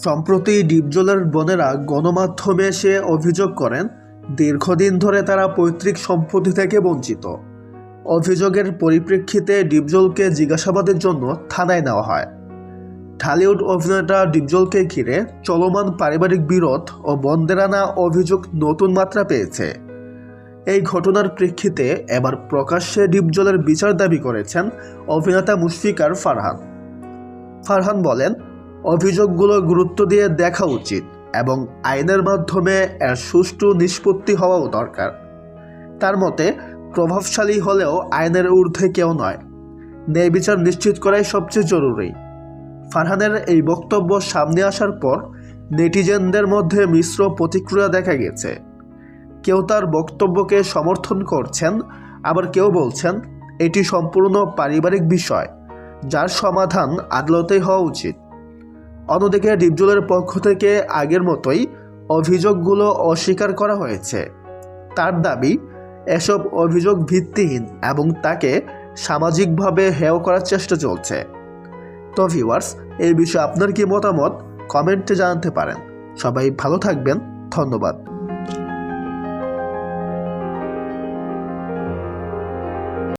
সম্প্রতি ডিপজলের বোনেরা গণমাধ্যমে এসে অভিযোগ করেন দীর্ঘদিন ধরে তারা পৈতৃক সম্পত্তি থেকে বঞ্চিত। অভিযোগের পরিপ্রেক্ষিতে ডিপজলকে জিজ্ঞাসাবাদের জন্য থানায় নেওয়া হয়। ঢালিউড অভিনেতা ডিপজলকে ঘিরে চলমান পারিবারিক বিরোধ ও বন্দের আনা অভিযোগ নতুন মাত্রা পেয়েছে। এই ঘটনার প্রেক্ষিতে এবার প্রকাশ্যে ডিপজলের বিচার দাবি করেছেন অভিনেতা মুশফিকার ফারহান। ফারহান বলেন, অভিযোগগুলো গুরুত্ব দিয়ে দেখা উচিত এবং আইনের মাধ্যমে এর সুষ্ঠু নিষ্পত্তি হওয়াও দরকার। তার মতে, প্রভাবশালী হলেও আইনের ঊর্ধ্বে কেউ নয়। ন্যায় বিচার নিশ্চিত করাই সবচেয়ে জরুরি। ফারহানের এই বক্তব্য সামনে আসার পর নেটিজেনদের মধ্যে মিশ্র প্রতিক্রিয়া দেখা গেছে। কেউ তার বক্তব্যকে সমর্থন করছেন, আবার কেউ বলছেন এটি সম্পূর্ণ পারিবারিক বিষয়, যার সমাধান আদালতেই হওয়া উচিত। অন্যদিকে ডিপজলের পক্ষ থেকে আগের মতোই অভিযোগগুলো অস্বীকার করা হয়েছে। তার দাবি, এসব অভিযোগ ভিত্তিহীন এবং তাকে সামাজিকভাবে হেয় করার চেষ্টা চলছে। তো ভিউয়ার্স, এই বিষয়ে আপনার কি মতামত কমেন্টে জানাতে পারেন। সবাই ভালো থাকবেন, ধন্যবাদ।